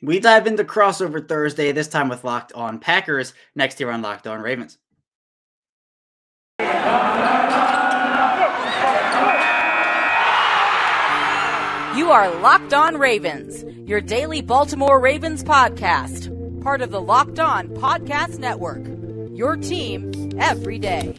We dive into crossover Thursday, this time with Locked On Packers, next here on Locked On Ravens. You are Locked On Ravens, your daily Baltimore Ravens podcast, part of the Locked On Podcast Network, your team every day.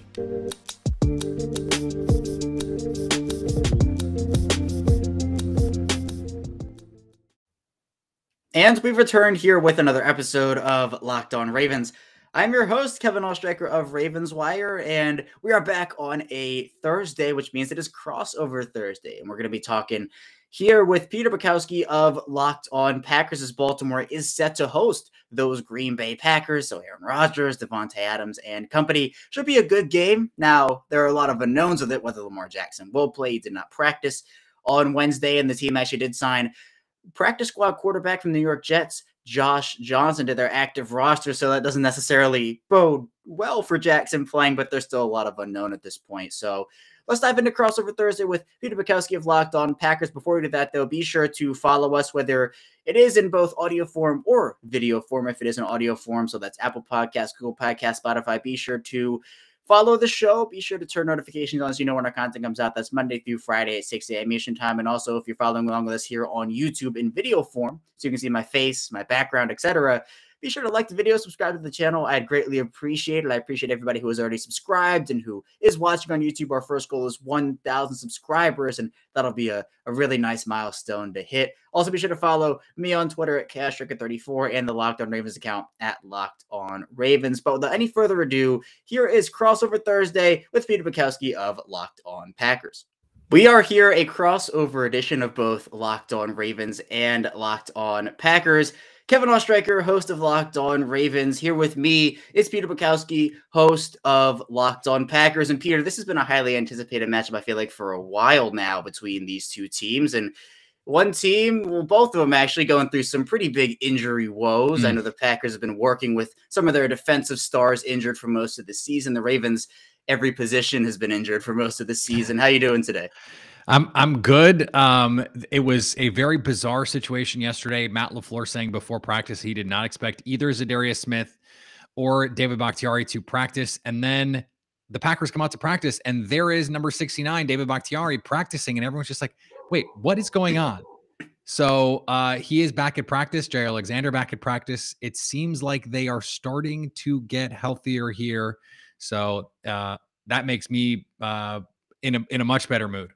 And we've returned here with another episode of Locked On Ravens. I'm your host, Kevin Oestreicher of Ravens Wire, and we are back on a Thursday, which means it is crossover Thursday. And we're going to be talking here with Peter Bukowski of Locked On Packers, as Baltimore is set to host those Green Bay Packers. So Aaron Rodgers, Davante Adams, and company. Should be a good game. Now, there are a lot of unknowns with it, whether Lamar Jackson will play. He did not practice on Wednesday, and the team actually did sign practice squad quarterback from the New York Jets, Josh Johnson, to their active roster. So that doesn't necessarily bode well for Jackson playing, but there's still a lot of unknown at this point. So let's dive into crossover Thursday with Peter Bukowski of Locked On Packers. Before we do that, though, be sure to follow us, whether it is in both audio form or video form. If it is in audio form, so that's Apple Podcasts, Google Podcasts, Spotify. Be sure to follow the show. Be sure to turn notifications on so you know when our content comes out. That's Monday through Friday at 6 a.m. Eastern time. And also, if you're following along with us here on YouTube in video form, so you can see my face, my background, etc., be sure to like the video, subscribe to the channel. I'd greatly appreciate it. I appreciate everybody who has already subscribed and who is watching on YouTube. Our first goal is 1,000 subscribers, and that'll be a really nice milestone to hit. Also, be sure to follow me on Twitter at CashRicker34 and the Locked On Ravens account at Locked On Ravens. But without any further ado, here is Crossover Thursday with Peter Bukowski of Locked On Packers. We are here, a crossover edition of both Locked On Ravens and Locked On Packers. Kevin Oestreicher, host of Locked On Ravens. Here with me is Peter Bukowski, host of Locked On Packers. And Peter, this has been a highly anticipated matchup, I feel like, for a while now between these two teams. And one team, well, both of them actually going through some pretty big injury woes. I know the Packers have been working with some of their defensive stars injured for most of the season. The Ravens, every position has been injured for most of the season. How you doing today? I'm good. It was a very bizarre situation yesterday. Matt LaFleur saying before practice he did not expect either Za'Darius Smith or David Bakhtiari to practice. And then the Packers come out to practice, and there is number 69, David Bakhtiari, practicing, and everyone's just like, wait, what is going on? So he is back at practice. Jay Alexander back at practice. It seems like they are starting to get healthier here. So that makes me in a much better mood.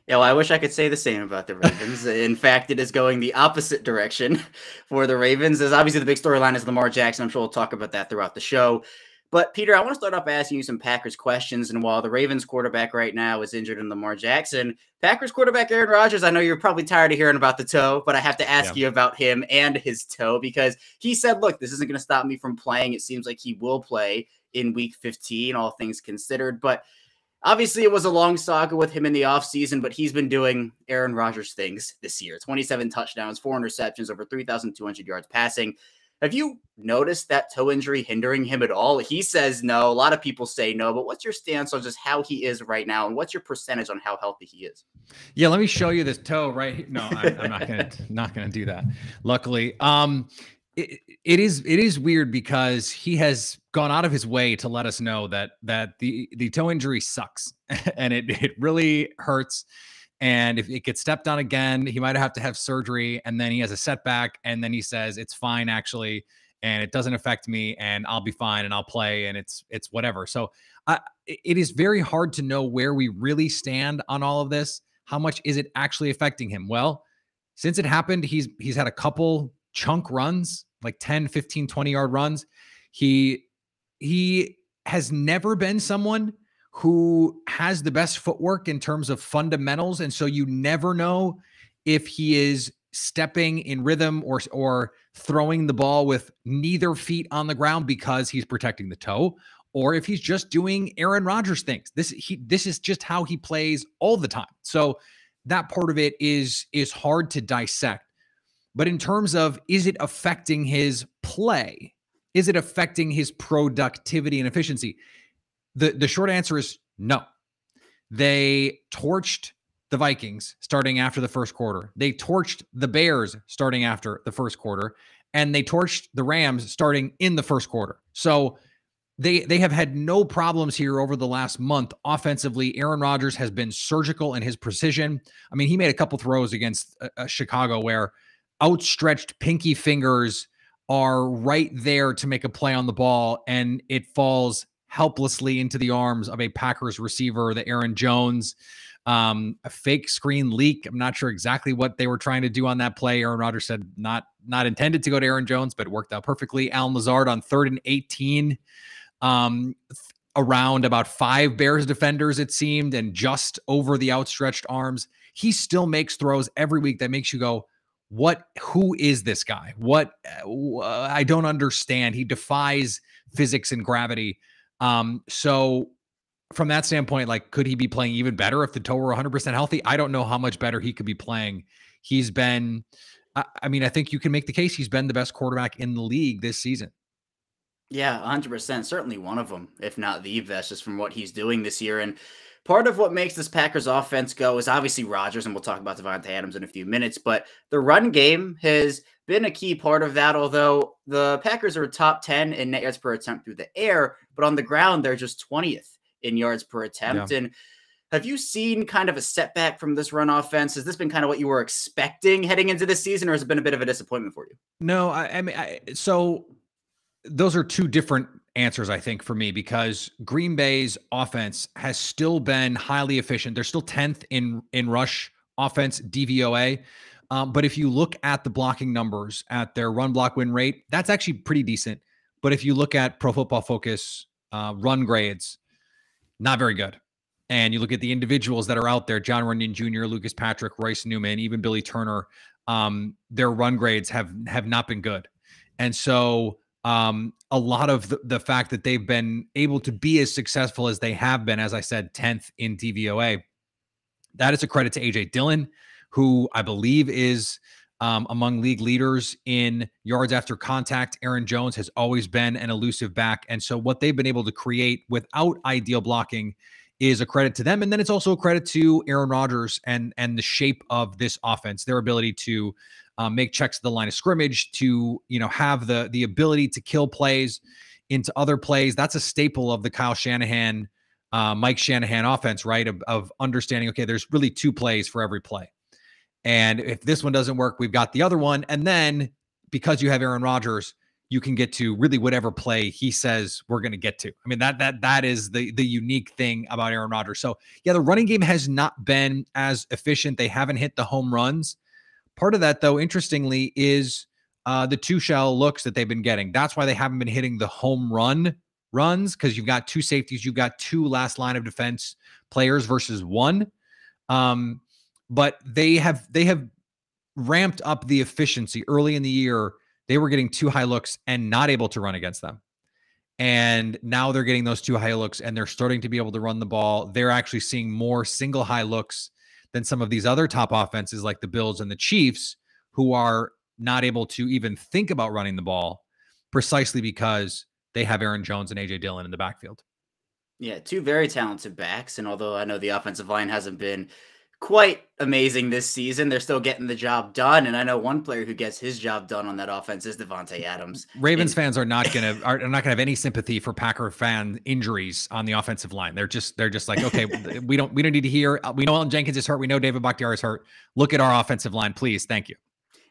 Yeah, well, I wish I could say the same about the Ravens. In fact, it is going the opposite direction for the Ravens. There's obviously the big storyline is Lamar Jackson. I'm sure we'll talk about that throughout the show. But, Peter, I want to start off by asking you some Packers questions. And while the Ravens quarterback right now is injured in Lamar Jackson, Packers quarterback Aaron Rodgers, I know you're probably tired of hearing about the toe, but I have to ask you about him and his toe, because he said, look, this isn't going to stop me from playing. It seems like he will play in Week 15, all things considered. But obviously, it was a long saga with him in the offseason, but he's been doing Aaron Rodgers things this year. 27 touchdowns, 4 interceptions, over 3,200 yards passing. Have you noticed that toe injury hindering him at all? He says no. A lot of people say no, but what's your stance on just how he is right now, and what's your percentage on how healthy he is? Yeah, let me show you this toe right here. No, I'm not gonna do that. Luckily, it is weird because he has gone out of his way to let us know that the toe injury sucks and it really hurts. And if it gets stepped on again, he might have to have surgery, and then he has a setback, and then he says it's fine actually, and it doesn't affect me, and I'll be fine, and I'll play, and it's whatever. So it is very hard to know where we really stand on all of this. How much is it actually affecting him? Well, since it happened, he's had a couple chunk runs, like 10, 15, 20-yard runs. He has never been someone who has the best footwork in terms of fundamentals. And so you never know if he is stepping in rhythm or throwing the ball with neither feet on the ground because he's protecting the toe, or if he's just doing Aaron Rodgers things. This is just how he plays all the time. So that part of it is hard to dissect. But in terms of, is it affecting his play? Is it affecting his productivity and efficiency? The short answer is no. They torched the Vikings starting after the first quarter. They torched the Bears starting after the first quarter, and they torched the Rams starting in the first quarter. So they have had no problems here over the last month. Offensively, Aaron Rodgers has been surgical in his precision. I mean, he made a couple throws against Chicago where outstretched pinky fingers are right there to make a play on the ball, and it falls helplessly into the arms of a Packers receiver, the Aaron Jones. A fake screen leak. I'm not sure exactly what they were trying to do on that play. Aaron Rodgers said not intended to go to Aaron Jones, but it worked out perfectly. Allen Lazard on 3rd and 18, around about 5 Bears defenders, it seemed, and just over the outstretched arms. He still makes throws every week that makes you go, who is this guy? I don't understand. He defies physics and gravity. So from that standpoint, like, could he be playing even better if the toe were 100% healthy? I don't know how much better he could be playing. He's been, I mean, I think you can make the case he's been the best quarterback in the league this season. Yeah, 100%. Certainly one of them, if not the best, just from what he's doing this year. And part of what makes this Packers offense go is obviously Rodgers, and we'll talk about Davante Adams in a few minutes, but the run game has been a key part of that, although the Packers are top 10 in net yards per attempt through the air, but on the ground, they're just 20th in yards per attempt. Yeah. And have you seen kind of a setback from this run offense? Has this been kind of what you were expecting heading into this season, or has it been a bit of a disappointment for you? No, I mean, so those are two different answers, I think, for me, because Green Bay's offense has still been highly efficient. They're still 10th in rush offense, DVOA. But if you look at the blocking numbers at their run block win rate, that's actually pretty decent. But if you look at Pro Football Focus run grades, not very good. And you look at the individuals that are out there, John Runyon Jr., Lucas Patrick, Royce Newman, even Billy Turner, their run grades have not been good. And so a lot of the fact that they've been able to be as successful as they have been, as I said, 10th in DVOA, that is a credit to A.J. Dillon, who I believe is among league leaders in yards after contact. Aaron Jones has always been an elusive back. And so what they've been able to create without ideal blocking is a credit to them. And then it's also a credit to Aaron Rodgers and the shape of this offense, their ability to make checks to the line of scrimmage, to, have the ability to kill plays into other plays. That's a staple of the Kyle Shanahan, Mike Shanahan offense, right? Of understanding, okay, there's really 2 plays for every play. And if this one doesn't work, we've got the other one. And then because you have Aaron Rodgers, you can get to really whatever play he says we're going to get to. I mean, that is the unique thing about Aaron Rodgers. So yeah, the running game has not been as efficient. They haven't hit the home runs. Part of that, though, interestingly, is the 2 shell looks that they've been getting. That's why they haven't been hitting the home runs, because you've got 2 safeties, you've got 2 last line of defense players versus 1. But they have ramped up the efficiency. Early in the year, they were getting 2 high looks and not able to run against them. And now they're getting those 2 high looks and they're starting to be able to run the ball. They're actually seeing more single high looks than some of these other top offenses like the Bills and the Chiefs, who are not able to even think about running the ball precisely because they have Aaron Jones and A.J. Dillon in the backfield. Yeah, 2 very talented backs. And although I know the offensive line hasn't been quite amazing this season, they're still getting the job done. And I know one player who gets his job done on that offense is Davante Adams. Ravens fans are not going to have any sympathy for Packer fan injuries on the offensive line. They're just like, okay, we don't need to hear. We know Allen Jenkins is hurt. We know David Bakhtiari is hurt. Look at our offensive line, please. Thank you.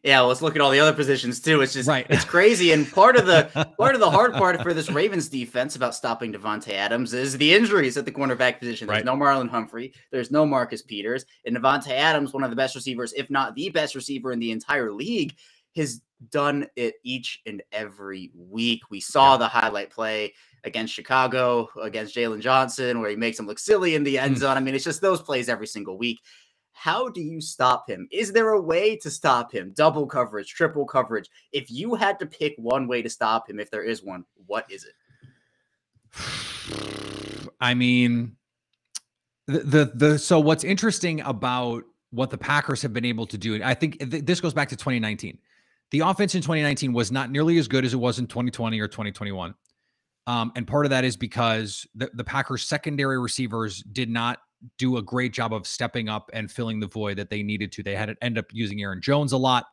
Yeah, well, let's look at all the other positions too. It's just, right. It's crazy. And part of the hard part for this Ravens defense about stopping Davante Adams is the injuries at the cornerback position. There's no Marlon Humphrey. There's no Marcus Peters. And Davante Adams, one of the best receivers, if not the best receiver in the entire league, has done it each and every week. We saw the highlight play against Chicago, against Jalen Johnson, where he makes him look silly in the end zone. I mean, it's just those plays every single week. How do you stop him? Is there a way to stop him? Double coverage, triple coverage. If you had to pick one way to stop him, if there is one, what is it? I mean, so what's interesting about what the Packers have been able to do, I think this goes back to 2019. The offense in 2019 was not nearly as good as it was in 2020 or 2021. And part of that is because the Packers secondary receivers did not do a great job of stepping up and filling the void that they needed to. They had to end up using Aaron Jones a lot.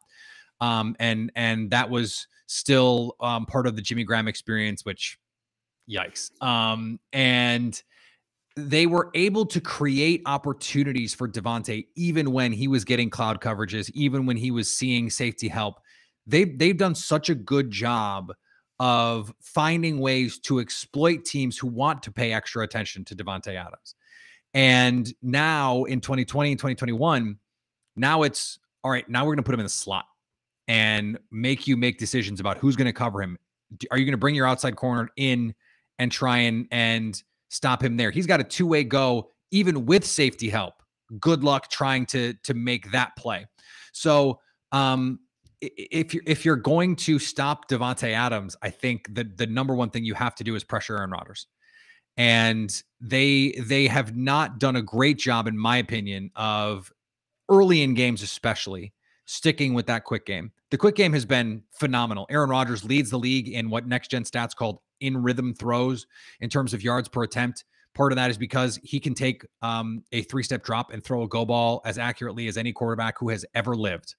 And that was still part of the Jimmy Graham experience, which yikes. And they were able to create opportunities for Davante, even when he was getting cloud coverages, even when he was seeing safety help. They've done such a good job of finding ways to exploit teams who want to pay extra attention to Davante Adams. And now in 2020 and 2021, now it's all right. Now we're going to put him in the slot and make you make decisions about who's going to cover him. Are you going to bring your outside corner in and try and stop him there? He's got a two-way go, even with safety help. Good luck trying to make that play. So if you're going to stop Davante Adams, I think the number one thing you have to do is pressure Aaron Rodgers. And they have not done a great job, in my opinion, of early in games, especially sticking with that quick game. The quick game has been phenomenal. Aaron Rodgers leads the league in what Next Gen Stats called in rhythm throws in terms of yards per attempt. Part of that is because he can take a three-step drop and throw a go ball as accurately as any quarterback who has ever lived.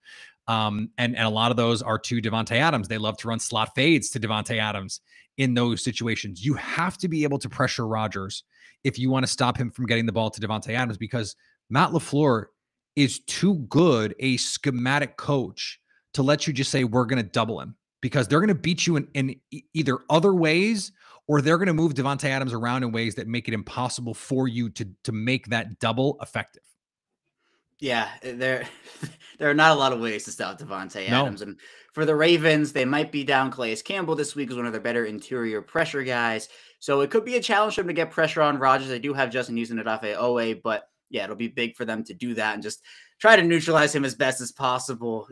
And a lot of those are to Davante Adams. They love to run slot fades to Davante Adams in those situations. You have to be able to pressure Rodgers if you want to stop him from getting the ball to Davante Adams, because Matt LaFleur is too good a schematic coach to let you just say, we're going to double him, because they're going to beat you in either other ways, or they're going to move Davante Adams around in ways that make it impossible for you to make that double effective. Yeah, there are not a lot of ways to stop Davante Adams. And for the Ravens, they might be down Calais Campbell this week as one of their better interior pressure guys. So it could be a challenge for them to get pressure on Rodgers. They do have Justin Houston at Owe, but yeah, it'll be big for them to do that and just try to neutralize him as best as possible,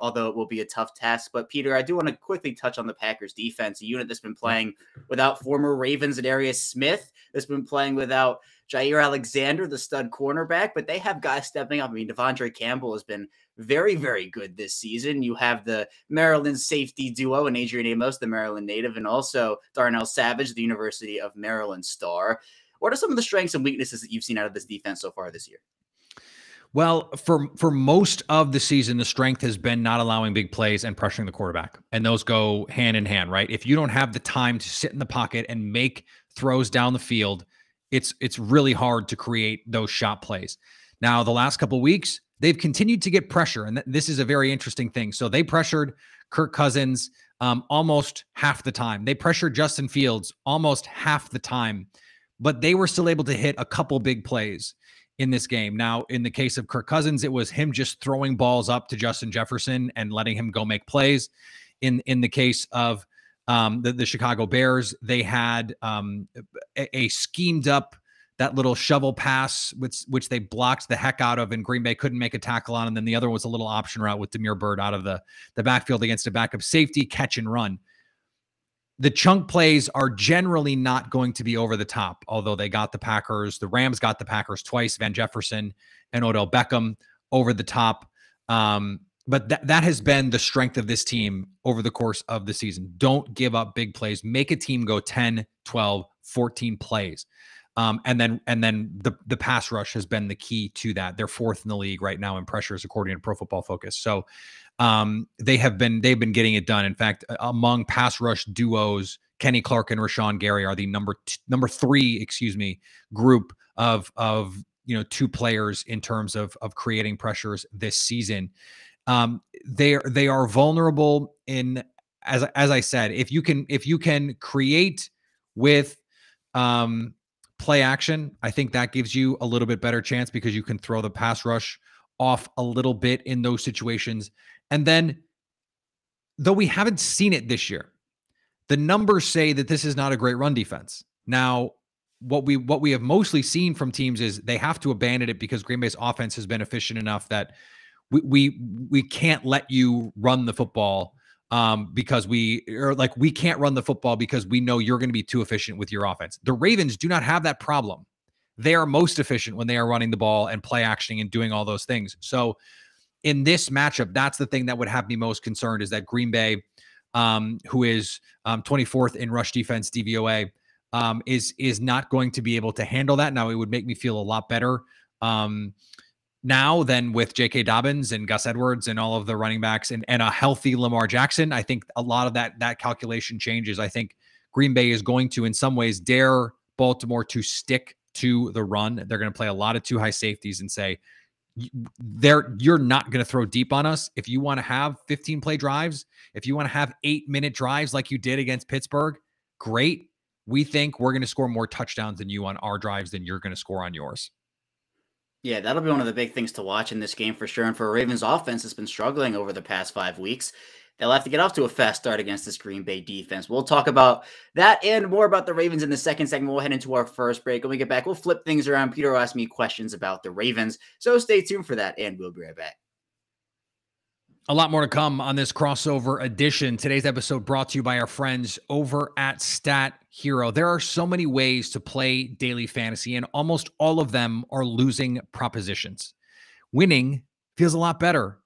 although it will be a tough task. But Peter, I do want to quickly touch on the Packers defense, a unit that's been playing without former Ravens Za'Darius Smith, that's been playing without Jair Alexander, the stud cornerback, but they have guys stepping up. I mean, Devondre Campbell has been very, very good this season. You have the Maryland safety duo and Adrian Amos, the Maryland native, and also Darnell Savage, the University of Maryland star. What are some of the strengths and weaknesses that you've seen out of this defense so far this year? Well, for most of the season, the strength has been not allowing big plays and pressuring the quarterback. And those go hand in hand, right? If you don't have the time to sit in the pocket and make throws down the field, it's really hard to create those shot plays. Now, the last couple of weeks, they've continued to get pressure. And this is a very interesting thing. So they pressured Kirk Cousins almost half the time. They pressured Justin Fields almost half the time, but they were still able to hit a couple big plays in this game. Now, in the case of Kirk Cousins, it was him just throwing balls up to Justin Jefferson and letting him go make plays. In the case of the Chicago Bears, they had a schemed up, that little shovel pass, which they blocked the heck out of, and Green Bay couldn't make a tackle on. And then the other was a little option route with Demir Bird out of the backfield against a backup safety, catch and run. The chunk plays are generally not going to be over the top, although they got the Packers. The Rams got the Packers twice, Van Jefferson and Odell Beckham over the top. But that has been the strength of this team over the course of the season. Don't give up big plays. Make a team go 10, 12, 14 plays. And then the pass rush has been the key to that. They're fourth in the league right now in pressures, according to Pro Football Focus. So they've been getting it done. In fact, among pass rush duos, Kenny Clark and Rashawn Gary are the number three group of two players in terms of creating pressures this season. They are vulnerable in, as I said, if you can create with play action, I think that gives you a little bit better chance, because you can throw the pass rush off a little bit in those situations. And then, though we haven't seen it this year, the numbers say that this is not a great run defense. Now, what we have mostly seen from teams is they have to abandon it because Green Bay's offense has been efficient enough that we can't let you run the football because we can't run the football because we know you're going to be too efficient with your offense. The Ravens do not have that problem. They are most efficient when they are running the ball and play actioning and doing all those things. So in this matchup, that's the thing that would have me most concerned, is that Green Bay, who is 24th in rush defense DVOA, is not going to be able to handle that. Now, it would make me feel a lot better now than with J.K. Dobbins and Gus Edwards and all of the running backs and a healthy Lamar Jackson. I think a lot of that calculation changes. I think Green Bay is going to, in some ways, dare Baltimore to stick to the run. They're going to play a lot of too high safeties and say, you're not going to throw deep on us. If you want to have 15-play drives, if you want to have 8-minute drives like you did against Pittsburgh, great. We think we're going to score more touchdowns than you on our drives than you're going to score on yours. Yeah, that'll be one of the big things to watch in this game for sure. And for Ravens offense, has been struggling over the past 5 weeks. They'll have to get off to a fast start against this Green Bay defense. We'll talk about that and more about the Ravens in the second segment. We'll head into our first break. When we get back, we'll flip things around. Peter will ask me questions about the Ravens. So stay tuned for that, and we'll be right back. A lot more to come on this crossover edition. Today's episode brought to you by our friends over at Stat Hero. There are so many ways to play daily fantasy, and almost all of them are losing propositions. Winning feels a lot better.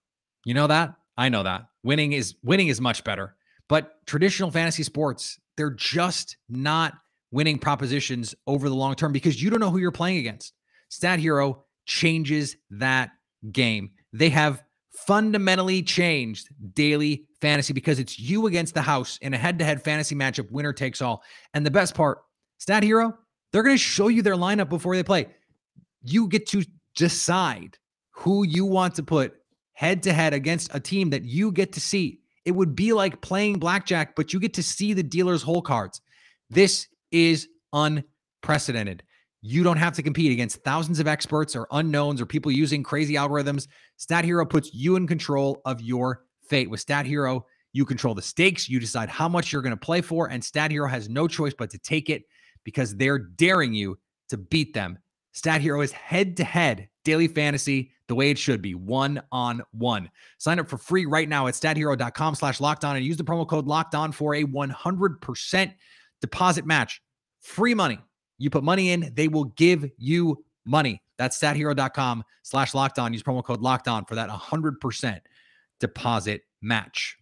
You know that? I know that. Winning is much better. But traditional fantasy sports, they're just not winning propositions over the long term because you don't know who you're playing against. Stat Hero changes that game. They have fundamentally changed daily fantasy because it's you against the house in a head-to-head fantasy matchup, winner takes all. And the best part, Stat Hero, they're going to show you their lineup before they play. You get to decide who you want to put head-to-head against a team that you get to see. It would be like playing blackjack, but you get to see the dealer's hole cards. This is unprecedented. You don't have to compete against thousands of experts or unknowns or people using crazy algorithms. Stat Hero puts you in control of your fate. With Stat Hero, you control the stakes. You decide how much you're going to play for, and Stat Hero has no choice but to take it because they're daring you to beat them. Stat Hero is head-to-head daily fantasy the way it should be, one-on-one. Sign up for free right now at stathero.com/lockedon and use the promo code LOCKEDON for a 100% deposit match. Free money. You put money in, they will give you money. That's stathero.com/lockedon. Use promo code LOCKEDON for that 100% deposit match.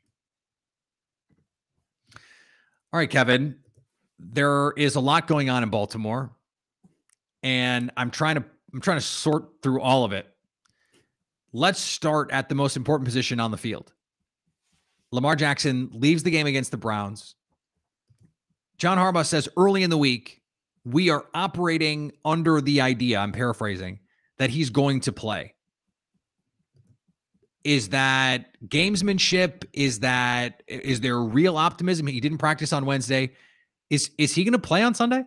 All right, Kevin, there is a lot going on in Baltimore, and I'm trying to sort through all of it. Let's start at the most important position on the field. Lamar Jackson leaves the game against the Browns. John Harbaugh says early in the week, we are operating under the idea, I'm paraphrasing, that he's going to play. Is that gamesmanship? Is there real optimism? He didn't practice on Wednesday. Is he going to play on Sunday?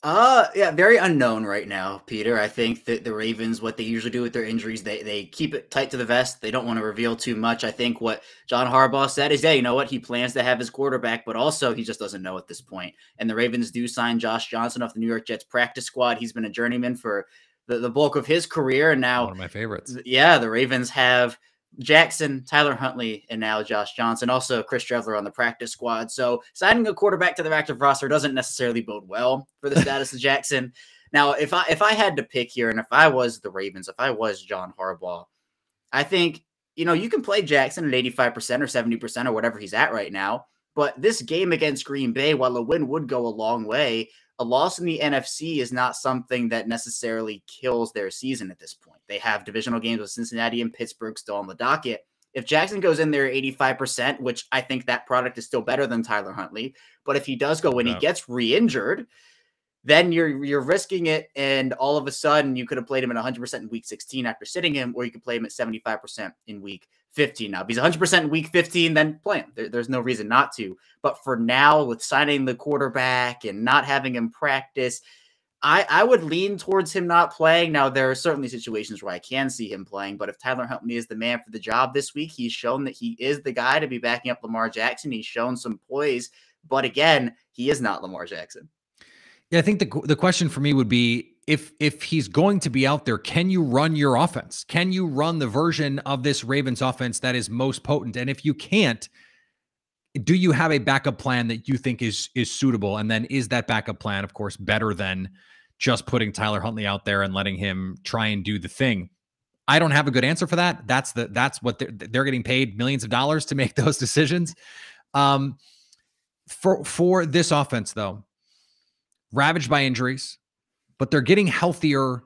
Yeah, very unknown right now, Peter. I think that the Ravens, what they usually do with their injuries, they keep it tight to the vest. They don't want to reveal too much. I think what John Harbaugh said is, yeah, you know what? He plans to have his quarterback, but also he just doesn't know at this point. And the Ravens do sign Josh Johnson off the New York Jets practice squad. He's been a journeyman for the bulk of his career. And now one of my favorites. Yeah, the Ravens have Jackson, Tyler Huntley, and now Josh Johnson, also Chris Trevler on the practice squad. So signing a quarterback to the active roster doesn't necessarily bode well for the status of Jackson. Now, if I had to pick here, and if I was the Ravens, if I was John Harbaugh, I think, you can play Jackson at 85% or 70% or whatever he's at right now. But this game against Green Bay, while a win would go a long way, a loss in the NFC is not something that necessarily kills their season at this point. They have divisional games with Cincinnati and Pittsburgh still on the docket. If Jackson goes in there 85%, which I think that product is still better than Tyler Huntley, but if he does go when he gets re-injured, then you're risking it, and all of a sudden you could have played him at 100% in week 16 after sitting him, or you could play him at 75% in week 15. Now, if he's 100% in week 15, then play him. There's no reason not to. But for now, with signing the quarterback and not having him practice, I would lean towards him not playing. Now, there are certainly situations where I can see him playing, but if Tyler Huntley is the man for the job this week, he's shown that he is the guy to be backing up Lamar Jackson. He's shown some poise, but again, he is not Lamar Jackson. Yeah, I think the question for me would be, if he's going to be out there, can you run your offense? Can you run the version of this Ravens offense that is most potent? And if you can't, do you have a backup plan that you think is suitable? And then is that backup plan, of course, better than just putting Tyler Huntley out there and letting him try and do the thing? I don't have a good answer for that. That's what they're getting paid millions of dollars to make those decisions. For this offense, though, ravaged by injuries, but they're getting healthier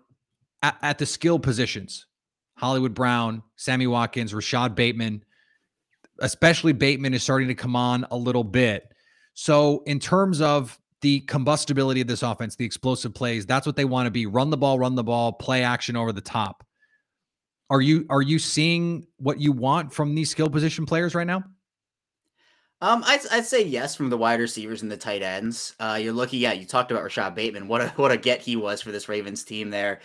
at the skill positions. Hollywood Brown, Sammy Watkins, Rashad Bateman, especially Bateman is starting to come on a little bit. So in terms of the combustibility of this offense, the explosive plays, that's what they want to be. Run the ball, play action over the top. Are you seeing what you want from these skill position players right now? I'd say yes from the wide receivers and the tight ends. You're looking at, you talked about Rashad Bateman. What a get he was for this Ravens team there.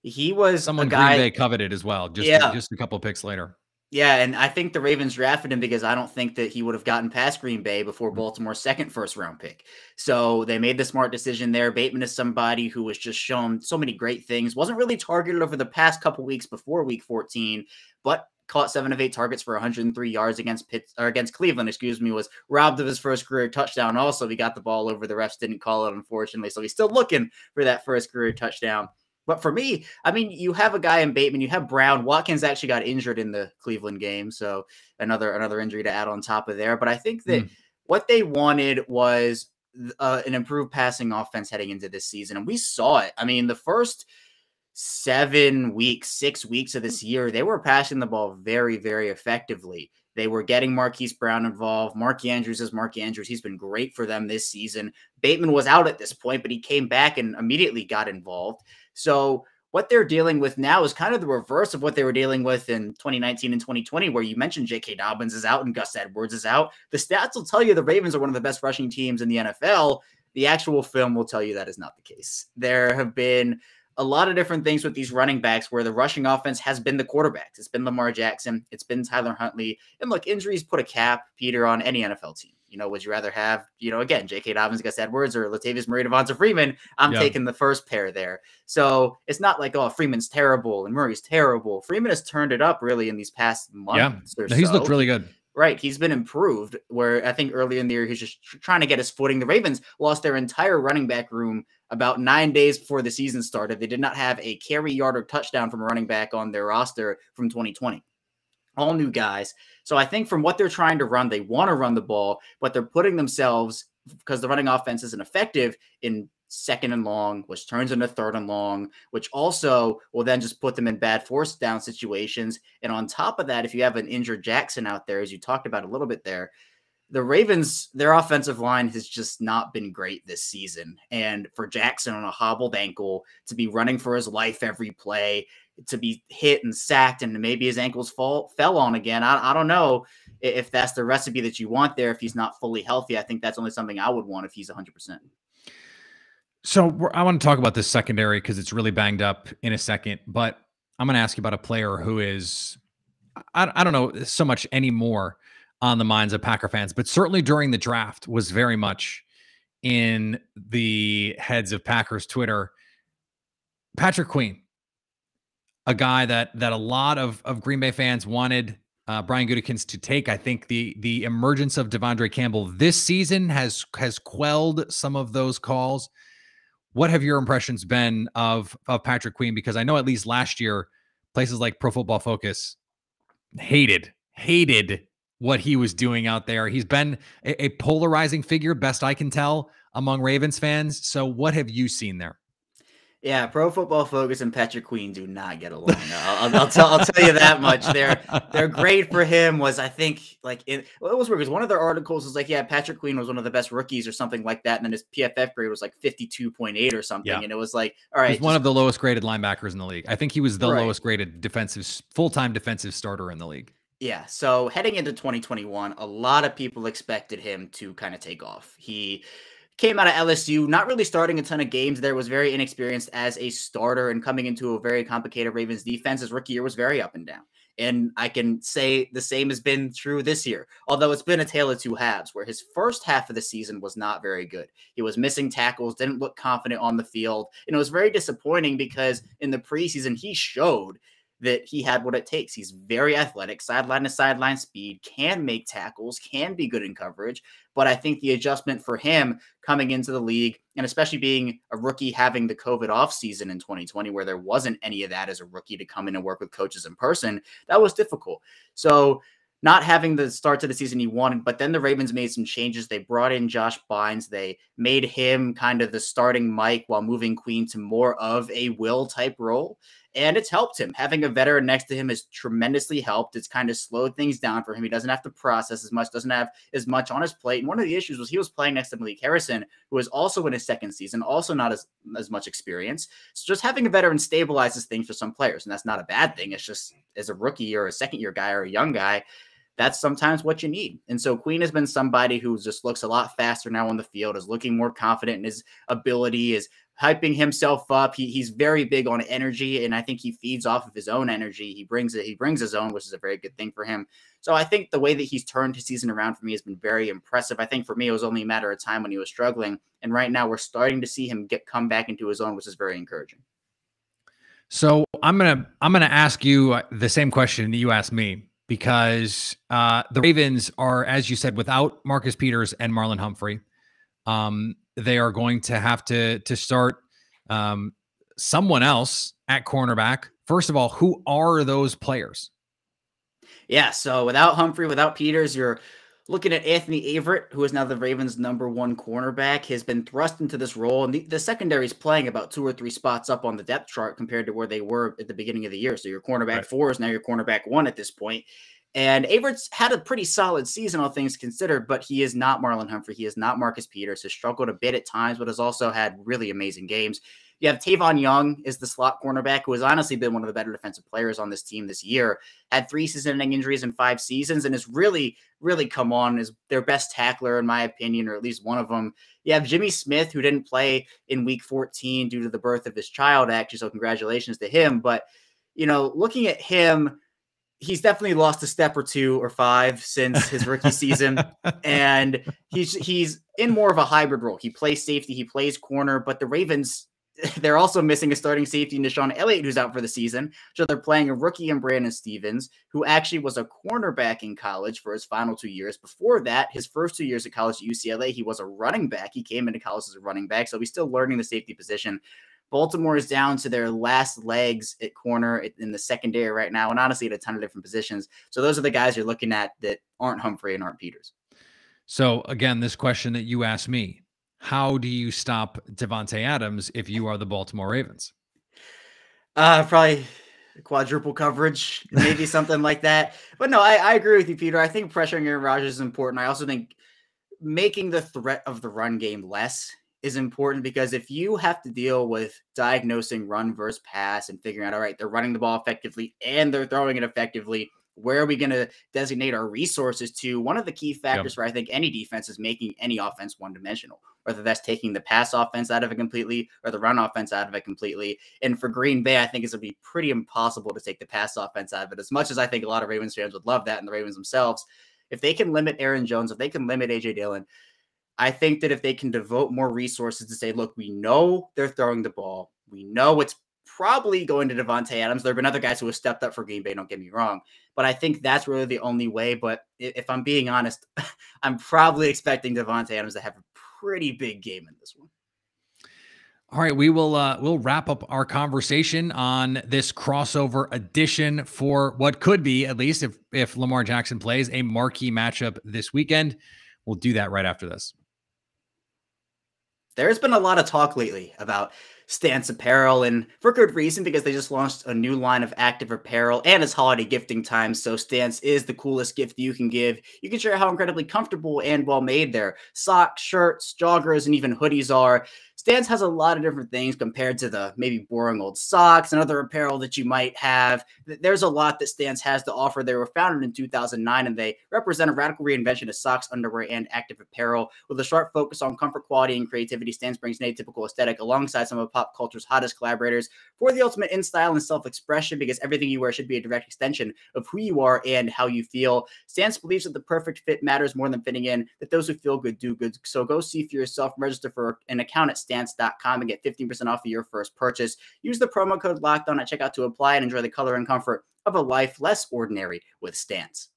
He was someone a guy Green Bay coveted as well, just a couple picks later. Yeah, and I think the Ravens drafted him because I don't think that he would have gotten past Green Bay before Baltimore's second first-round pick. So they made the smart decision there. Bateman is somebody who was just shown so many great things. Wasn't really targeted over the past couple weeks before Week 14, but caught 7 of 8 targets for 103 yards against Cleveland, was robbed of his first career touchdown. Also, he got the ball over. The refs didn't call it, unfortunately. So he's still looking for that first career touchdown. But for me, I mean, you have a guy in Bateman, you have Brown. Watkins actually got injured in the Cleveland game, so another injury to add on top of there. But I think that what they wanted was an improved passing offense heading into this season, and we saw it. I mean, the first 6 weeks of this year, they were passing the ball very, very effectively. They were getting Marquise Brown involved. Mark Andrews is Mark Andrews. He's been great for them this season. Bateman was out at this point, but he came back and immediately got involved. So what they're dealing with now is kind of the reverse of what they were dealing with in 2019 and 2020, where you mentioned J.K. Dobbins is out and Gus Edwards is out. The stats will tell you the Ravens are one of the best rushing teams in the NFL. The actual film will tell you that is not the case. There have been a lot of different things with these running backs where the rushing offense has been the quarterbacks. It's been Lamar Jackson. It's been Tyler Huntley. And look, injuries put a cap, Peter, on any NFL team. Would you rather have, again, J.K. Dobbins, Gus Edwards, or Latavius Murray, Devonta Freeman? I'm taking the first pair there. So it's not like, oh, Freeman's terrible and Murray's terrible. Freeman has turned it up really in these past months or so. He's looked really good. Right. He's been improved, where I think earlier in the year, he's just trying to get his footing. The Ravens lost their entire running back room about 9 days before the season started. They did not have a carry, yard, or touchdown from a running back on their roster from 2020. All new guys. So I think from what they're trying to run, they want to run the ball, but they're putting themselves, because the running offense isn't effective, in second and long, which turns into third and long, which also will then just put them in bad force down situations. And on top of that, if you have an injured Jackson out there, as you talked about a little bit there, the Ravens, their offensive line has just not been great this season. And for Jackson on a hobbled ankle to be running for his life every play, to be hit and sacked, and maybe his ankles fell on again. I don't know if that's the recipe that you want there. If he's not fully healthy, I think that's only something I would want if he's 100%. So I want to talk about this secondary because it's really banged up in a second, but I'm going to ask you about a player who is, I don't know so much anymore on the minds of Packer fans, but certainly during the draft was very much in the heads of Packers Twitter. Patrick Queen, a guy that a lot of Green Bay fans wanted Brian Gutekunst to take. I think the emergence of Devondre Campbell this season has quelled some of those calls. What have your impressions been of Patrick Queen? Because I know at least last year, places like Pro Football Focus hated what he was doing out there. He's been a polarizing figure, best I can tell, among Ravens fans. So what have you seen there? Yeah, Pro Football Focus and Patrick Queen do not get along. I'll tell you that much. Their grade for him was, I think, it was weird because one of their articles was like, yeah, Patrick Queen was one of the best rookies or something like that, and then his PFF grade was like 52.8 or something, and it was like, all right, he's one of the lowest graded linebackers in the league. I think he was the lowest graded full-time defensive starter in the league. Yeah, so heading into 2021, a lot of people expected him to kind of take off. He came out of LSU, not really starting a ton of games there, was very inexperienced as a starter, and coming into a very complicated Ravens defense. His rookie year was very up and down. And I can say the same has been true this year, although it's been a tale of two halves, where his first half of the season was not very good. He was missing tackles, didn't look confident on the field, and it was very disappointing because in the preseason, he showed that he had what it takes. He's very athletic, sideline to sideline speed, can make tackles, can be good in coverage. But I think the adjustment for him coming into the league, and especially being a rookie having the COVID offseason in 2020, where there wasn't any of that as a rookie to come in and work with coaches in person, that was difficult. So not having the start to the season he wanted, but then the Ravens made some changes. They brought in Josh Bynes. They made him kind of the starting Mike while moving Queen to more of a Will type role. And it's helped him. Having a veteran next to him has tremendously helped. It's kind of slowed things down for him. He doesn't have to process as much, doesn't have as much on his plate. And one of the issues was he was playing next to Malik Harrison, who was also in his second season, also not as much experience. So just having a veteran stabilizes things for some players. And that's not a bad thing. It's just as a rookie or a second-year guy or a young guy, that's sometimes what you need. And so Queen has been somebody who just looks a lot faster now on the field, is looking more confident in his ability, is hyping himself up. He's very big on energy, and I think he feeds off of his own energy. He brings his own, which is a very good thing for him. So I think the way that he's turned his season around for me has been very impressive. I think for me, it was only a matter of time when he was struggling. And right now we're starting to see him come back into his own, which is very encouraging. So I'm gonna ask you the same question that you asked me, because the Ravens are, as you said, without Marcus Peters and Marlon Humphrey. They are going to have to start someone else at cornerback. First of all, who are those players? Yeah, so without Humphrey, without Peters, you're looking at Anthony Averett, who is now the Ravens' #1 cornerback, has been thrust into this role. And the secondary is playing about 2 or 3 spots up on the depth chart compared to where they were at the beginning of the year. So your cornerback 4 is now your cornerback 1 at this point. And Averett's had a pretty solid season, all things considered, but he is not Marlon Humphrey. He is not Marcus Peters. Has struggled a bit at times, but has also had really amazing games. You have Tavon Young is the slot cornerback, who has honestly been one of the better defensive players on this team this year. Had 3 season-ending injuries in 5 seasons and has really come on as their best tackler, in my opinion, or at least one of them. You have Jimmy Smith, who didn't play in week 14 due to the birth of his child, actually, so congratulations to him. But, looking at him, he's definitely lost a step or 2 or 5 since his rookie season. And he's in more of a hybrid role. He plays safety, he plays corner, but the Ravens, they're also missing a starting safety, Deshaun Elliott, who's out for the season. So they're playing a rookie in Brandon Stevens, who actually was a cornerback in college for his final 2 years. Before that, his first 2 years at college at UCLA, he was a running back. He came into college as a running back, so he's still learning the safety position. Baltimore is down to their last legs at corner in the secondary right now, and honestly at a ton of different positions. So those are the guys you're looking at that aren't Humphrey and aren't Peters. So again, this question that you asked me, how do you stop Davante Adams if you are the Baltimore Ravens? Probably quadruple coverage, maybe something like that. But no, I agree with you, Peter. I think pressuring Aaron Rodgers is important. I also think making the threat of the run game less is important, because if you have to deal with diagnosing run versus pass and figuring out, all right, they're running the ball effectively and they're throwing it effectively, where are we going to designate our resources to? One of the key factors for, I think, any defense is making any offense one-dimensional, whether that's taking the pass offense out of it completely or the run offense out of it completely. And for Green Bay, I think it's going to be pretty impossible to take the pass offense out of it, as much as I think a lot of Ravens fans would love that, and the Ravens themselves. If they can limit Aaron Jones, if they can limit A.J. Dillon, I think that if they can devote more resources to say, look, we know they're throwing the ball, we know it's probably going to Davante Adams. There have been other guys who have stepped up for Green Bay, don't get me wrong, but I think that's really the only way. But if I'm being honest, I'm probably expecting Davante Adams to have a pretty big game in this one. All right, we'll wrap up our conversation on this crossover edition for what could be, at least if Lamar Jackson plays, a marquee matchup this weekend. We'll do that right after this. There's been a lot of talk lately about Stance apparel, and for good reason, because they just launched a new line of active apparel and it's holiday gifting time. So Stance is the coolest gift you can give. You can share how incredibly comfortable and well made their socks, shirts, joggers, and even hoodies are. Stance has a lot of different things compared to the maybe boring old socks and other apparel that you might have. There's a lot that Stance has to offer. They were founded in 2009, and they represent a radical reinvention of socks, underwear, and active apparel. With a sharp focus on comfort, quality, and creativity, Stance brings an atypical aesthetic alongside some of pop culture's hottest collaborators for the ultimate in style and self-expression, because everything you wear should be a direct extension of who you are and how you feel. Stance believes that the perfect fit matters more than fitting in, that those who feel good do good. So go see for yourself, register for an account at Stance.com and get 15% off of your first purchase. Use the promo code LOCKEDON at checkout to apply and enjoy the color and comfort of a life less ordinary with Stance.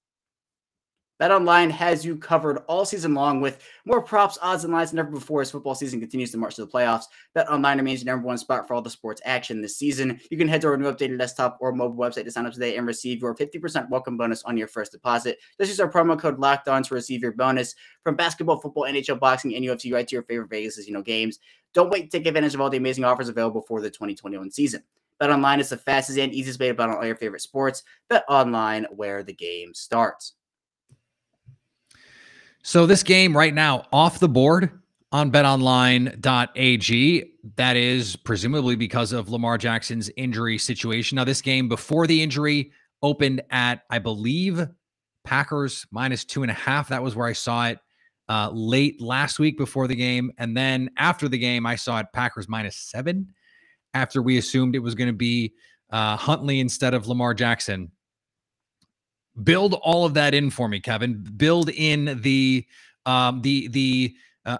BetOnline has you covered all season long with more props, odds, and lines than ever before as football season continues to march to the playoffs. BetOnline remains your #1 spot for all the sports action this season. You can head to our new updated desktop or mobile website to sign up today and receive your 50% welcome bonus on your first deposit. Just use our promo code LOCKEDON to receive your bonus from basketball, football, NHL, boxing, and UFC right to your favorite Vegas casino games. Don't wait to take advantage of all the amazing offers available for the 2021 season. BetOnline is the fastest and easiest way to bet on all your favorite sports. BetOnline, where the game starts. So this game right now off the board on betonline.ag. That is presumably because of Lamar Jackson's injury situation. Now this game before the injury opened at, I believe, Packers -2.5. That was where I saw it late last week before the game. And then after the game, I saw it Packers -7 after we assumed it was going to be Huntley instead of Lamar Jackson. Build all of that in for me, Kevin. Build in the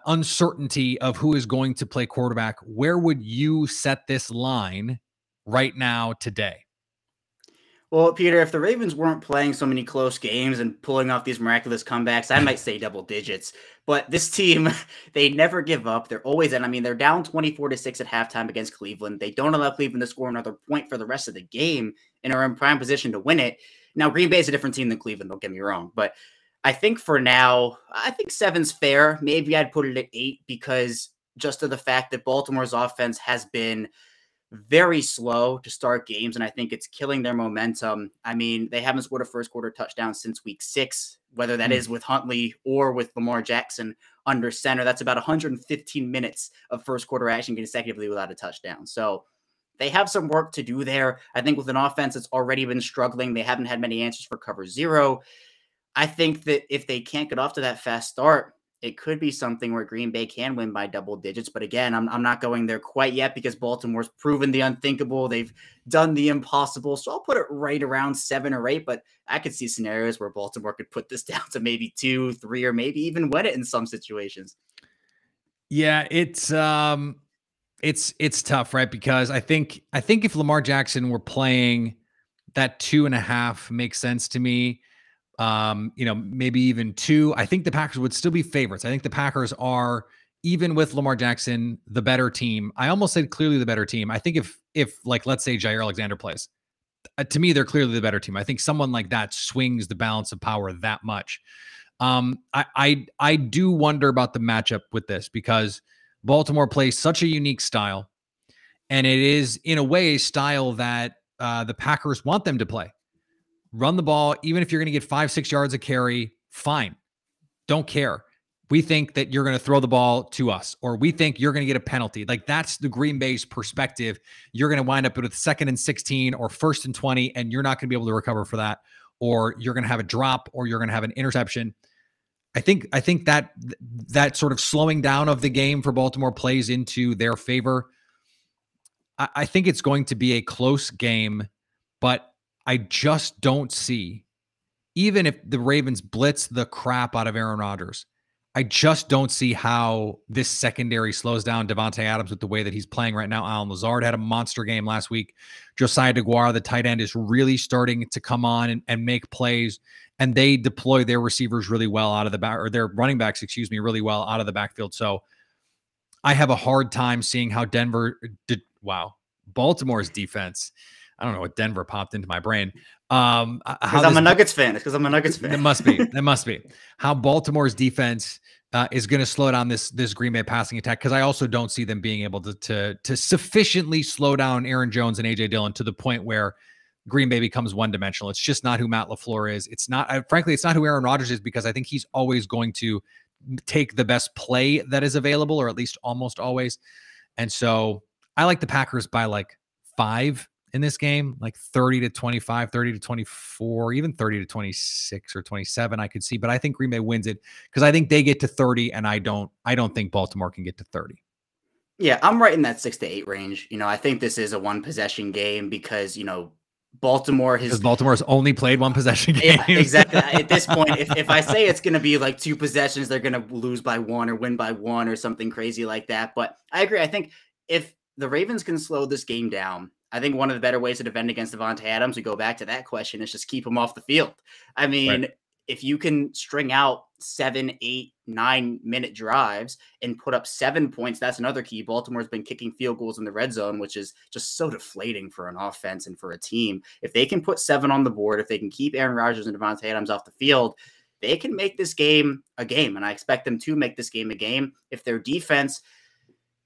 uncertainty of who is going to play quarterback. Where would you set this line right now today? Well, Peter, if the Ravens weren't playing so many close games and pulling off these miraculous comebacks, I might say double digits. But this team, they never give up. They're always in. I mean, they're down 24-6 at halftime against Cleveland. They don't allow Cleveland to score another point for the rest of the game and are in prime position to win it. Now, Green Bay is a different team than Cleveland, don't get me wrong. But I think for now, I think 7's fair. Maybe I'd put it at 8 because just of the fact that Baltimore's offense has been very slow to start games, and I think it's killing their momentum. I mean, they haven't scored a first quarter touchdown since week 6, whether that is with Huntley or with Lamar Jackson under center. That's about 115 minutes of first quarter action consecutively without a touchdown. So they have some work to do there. I think with an offense that's already been struggling, they haven't had many answers for cover 0. I think that if they can't get off to that fast start, it could be something where Green Bay can win by double digits. But again, I'm not going there quite yet because Baltimore's proven the unthinkable. They've done the impossible. So I'll put it right around 7 or 8. But I could see scenarios where Baltimore could put this down to maybe 2, 3, or maybe even win it in some situations. Yeah, it's tough, right? Because I think if Lamar Jackson were playing, that 2.5 makes sense to me. Maybe even 2. I think the Packers would still be favorites. I think the Packers are, even with Lamar Jackson, the better team. I almost said clearly the better team. I think if like, let's say Jair Alexander plays, to me, they're clearly the better team. I think someone like that swings the balance of power that much. I do wonder about the matchup with this because Baltimore plays such a unique style, and it is in a way a style that the Packers want them to play. Run the ball, even if you're going to get 5-6 yards a carry, fine. Don't care. We think that you're going to throw the ball to us, or we think you're going to get a penalty. Like, that's the Green Bay's perspective. You're going to wind up with 2nd and 16 or 1st and 20, and you're not going to be able to recover for that, or you're going to have a drop, or you're going to have an interception. I think that sort of slowing down of the game for Baltimore plays into their favor. I think it's going to be a close game, but I just don't see, even if the Ravens blitz the crap out of Aaron Rodgers, I just don't see how this secondary slows down Davante Adams with the way that he's playing right now. Allen Lazard had a monster game last week. Josiah DeGuara, the tight end, is really starting to come on and make plays, and they deploy their receivers really well out of the back, or their running backs, really well out of the backfield. So I have a hard time seeing how Baltimore's defense. I don't know what Denver popped into my brain. Because I'm a Nuggets fan. It's because I'm a Nuggets fan. It must be. That must be. How Baltimore's defense is going to slow down this Green Bay passing attack, because I also don't see them being able to sufficiently slow down Aaron Jones and A.J. Dillon to the point where Green Bay becomes one-dimensional. It's just not who Matt LaFleur is. It's not, frankly, it's not who Aaron Rodgers is, because I think he's always going to take the best play that is available, or at least almost always. And so I like the Packers by like 5 in this game, like 30-25, 30-24, even 30-26 or 27, I could see. But I think Green Bay wins it because I think they get to 30, and I don't think Baltimore can get to 30. Yeah, I'm right in that 6 to 8 range. I think this is a 1-possession game because, Baltimore's only played 1-possession games. Yeah, exactly. At this point, if I say it's going to be like 2 possessions, they're going to lose by 1 or win by 1 or something crazy like that. But I agree. I think if the Ravens can slow this game down, I think one of the better ways to defend against Davante Adams, we go back to that question, is just keep him off the field. I mean, if you can string out 7, 8, 9-minute drives and put up 7 points, that's another key. Baltimore's been kicking field goals in the red zone, which is just so deflating for an offense and for a team. If they can put 7 on the board, if they can keep Aaron Rodgers and Davante Adams off the field, they can make this game a game. And I expect them to make this game a game. If their defense,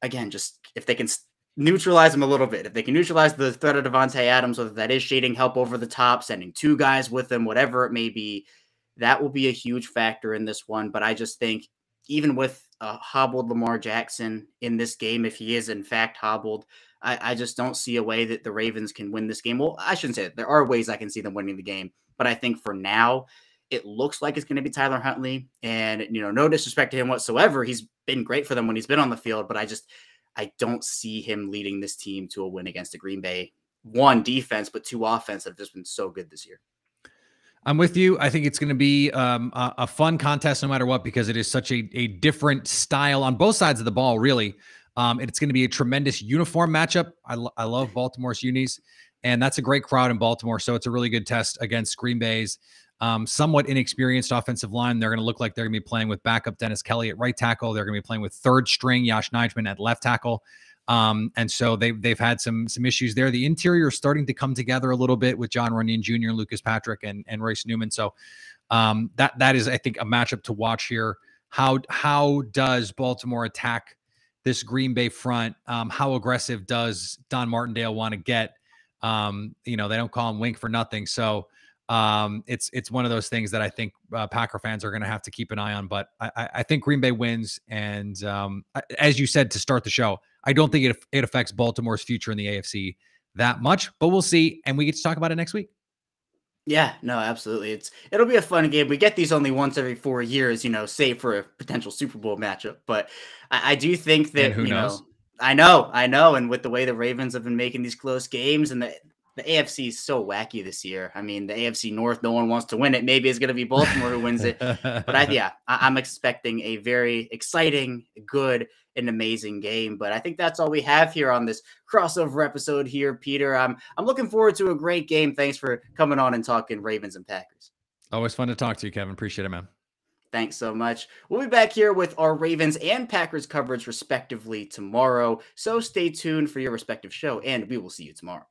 again, just if they can neutralize them a little bit, if they can neutralize the threat of Davante Adams, whether that is shading help over the top, sending 2 guys with them, whatever it may be, that will be a huge factor in this one. But I just think even with a hobbled Lamar Jackson in this game, if he is in fact hobbled, I just don't see a way that the Ravens can win this game. Well, I shouldn't say that. There are ways I can see them winning the game. But I think for now, it looks like it's going to be Tyler Huntley. And, no disrespect to him whatsoever. He's been great for them when he's been on the field. But I don't see him leading this team to a win against a Green Bay, 1, defense, but 2, offense that have just been so good this year. I'm with you. I think it's going to be a fun contest no matter what, because it is such a different style on both sides of the ball, really. It's going to be a tremendous uniform matchup. I love Baltimore's unis, and that's a great crowd in Baltimore. So it's a really good test against Green Bay's somewhat inexperienced offensive line. They're going to look like they're going to be playing with backup Dennis Kelly at right tackle. They're going to be playing with 3rd string Yosh Nijman at left tackle. And so they've had some issues there. The interior is starting to come together a little bit with John Runyon Jr., Lucas Patrick, and Royce Newman. So that is, I think, a matchup to watch here. How does Baltimore attack this Green Bay front? How aggressive does Don Martindale want to get? They don't call him Wink for nothing. So it's one of those things that I think Packer fans are going to have to keep an eye on. But I think Green Bay wins. And as you said to start the show, I don't think it affects Baltimore's future in the AFC that much, but we'll see. And we get to talk about it next week. Yeah, no, absolutely. It'll be a fun game. We get these only once every 4 years, save for a potential Super Bowl matchup. But I do think that, and who knows? I know. And with the way the Ravens have been making these close games, and the AFC is so wacky this year. I mean, the AFC North, no one wants to win it. Maybe it's going to be Baltimore who wins it. But I'm expecting a very exciting, good, an amazing game. But I think that's all we have here on this crossover episode here, Peter. I'm looking forward to a great game. Thanks for coming on and talking Ravens and Packers. Always fun to talk to you, Kevin. Appreciate it, man. Thanks so much. We'll be back here with our Ravens and Packers coverage respectively tomorrow. So stay tuned for your respective show, and we will see you tomorrow.